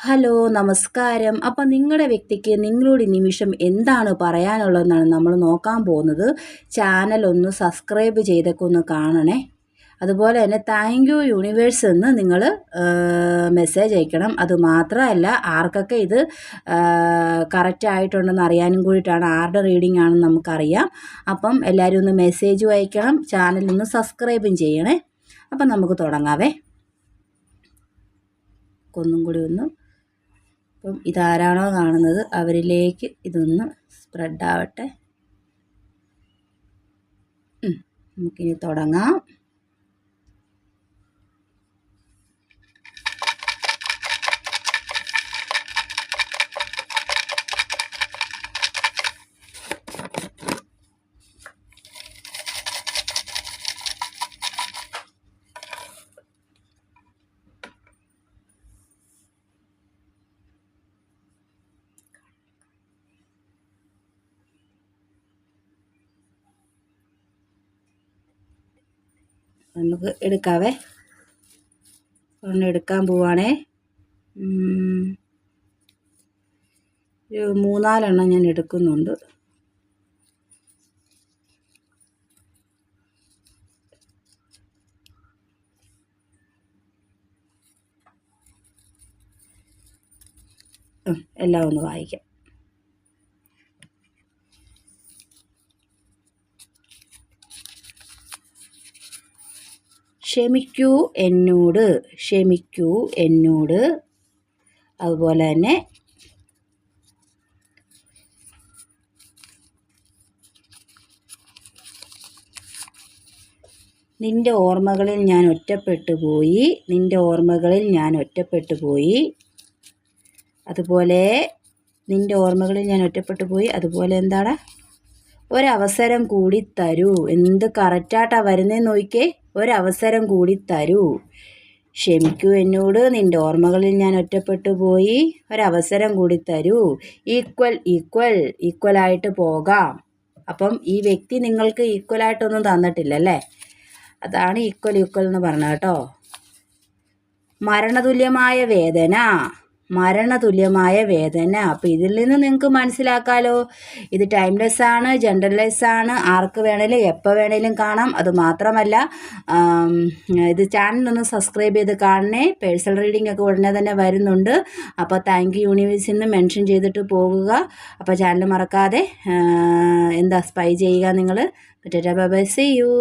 Hello നമസ്കാരം. അപ്പം നിങ്ങളുടെ വ്യക്തിക്ക് നിങ്ങളോട് ഈ നിമിഷം എന്താണ് പറയാനുള്ളതെന്നാണ് നമ്മൾ നോക്കാൻ പോകുന്നത്. ചാനൽ ഒന്ന് സബ്സ്ക്രൈബ് ചെയ്തൊക്കെ ഒന്ന് കാണണേ. അതുപോലെ തന്നെ താങ്ക് യു യൂണിവേഴ്സ് എന്ന് നിങ്ങൾ മെസ്സേജ് അയക്കണം. അതുമാത്രമല്ല ആർക്കൊക്കെ ഇത് കറക്റ്റ് ആയിട്ടുണ്ടെന്ന് അറിയാനും കൂടിയിട്ടാണ്, ആരുടെ റീഡിംഗ് ആണെന്ന് നമുക്കറിയാം. അപ്പം എല്ലാവരും ഒന്ന് മെസ്സേജും അയക്കണം, ചാനലൊന്ന് സബ്സ്ക്രൈബും ചെയ്യണേ. അപ്പം നമുക്ക് തുടങ്ങാവേ. ഒന്നും കൂടി ഒന്ന് അപ്പം ഇതാരാണോ കാണുന്നത് അവരിലേക്ക് ഇതൊന്ന് സ്പ്രെഡ് ആവട്ടെ. നമുക്കിനി തുടങ്ങാം. നമുക്ക് എടുക്കാവേ. ഒരെണ്ണം എടുക്കാൻ പോവാണേ. ഒരു 3-4 എണ്ണം ഞാൻ എടുക്കുന്നുണ്ട്. എല്ലാം ഒന്ന് വായിക്കാം. ക്ഷമിക്കൂ എന്നോട്, ക്ഷമിക്കൂ എന്നോട്. അതുപോലെ തന്നെ നിൻ്റെ ഓർമ്മകളിൽ ഞാൻ ഒറ്റപ്പെട്ടു പോയി, നിൻ്റെ ഓർമ്മകളിൽ ഞാൻ ഒറ്റപ്പെട്ടു പോയി. അതുപോലെ നിൻ്റെ ഓർമ്മകളിൽ ഞാൻ ഒറ്റപ്പെട്ടു പോയി. അതുപോലെ എന്താണ്, ഒരവസരം കൂടി തരൂ. എന്ത് കറക്റ്റായിട്ടാണ് വരുന്നതെന്ന് നോക്കിയേ. ഒരവസരം കൂടി തരൂ. ക്ഷമിക്കൂ എന്നോട്, നിൻ്റെ ഓർമ്മകളിൽ ഞാൻ ഒറ്റപ്പെട്ടു പോയി, ഒരവസരം കൂടി തരൂ. ഈക്വലായിട്ട് പോകാം. അപ്പം ഈ വ്യക്തി നിങ്ങൾക്ക് ഈക്വലായിട്ടൊന്നും തന്നിട്ടില്ലല്ലേ, അതാണ് ഈക്വൽ എന്ന് പറഞ്ഞത് കേട്ടോ. മരണതുല്യമായ വേദന, മരണതുല്യമായ വേദന. അപ്പോൾ ഇതിൽ നിന്ന് നിങ്ങൾക്ക് മനസ്സിലാക്കാമല്ലോ, ഇത് ടൈംലെസ് ആണ്, ജെൻഡർലെസ് ആണ്, ആർക്ക് വേണേലും എപ്പോൾ വേണേലും കാണാം. അതുമാത്രമല്ല ഇത് ചാനലൊന്ന് സബ്സ്ക്രൈബ് ചെയ്ത് കാണണേ. പേഴ്സണൽ റീഡിംഗ് ഒക്കെ ഉടനെ തന്നെ വരുന്നുണ്ട്. അപ്പോൾ താങ്ക് യു യൂണിവേഴ്സിൽ നിന്ന് മെൻഷൻ ചെയ്തിട്ട് പോകുക. അപ്പോൾ ചാനൽ മറക്കാതെ സ്പൈ ചെയ്യുക നിങ്ങൾ. Bye bye, see U.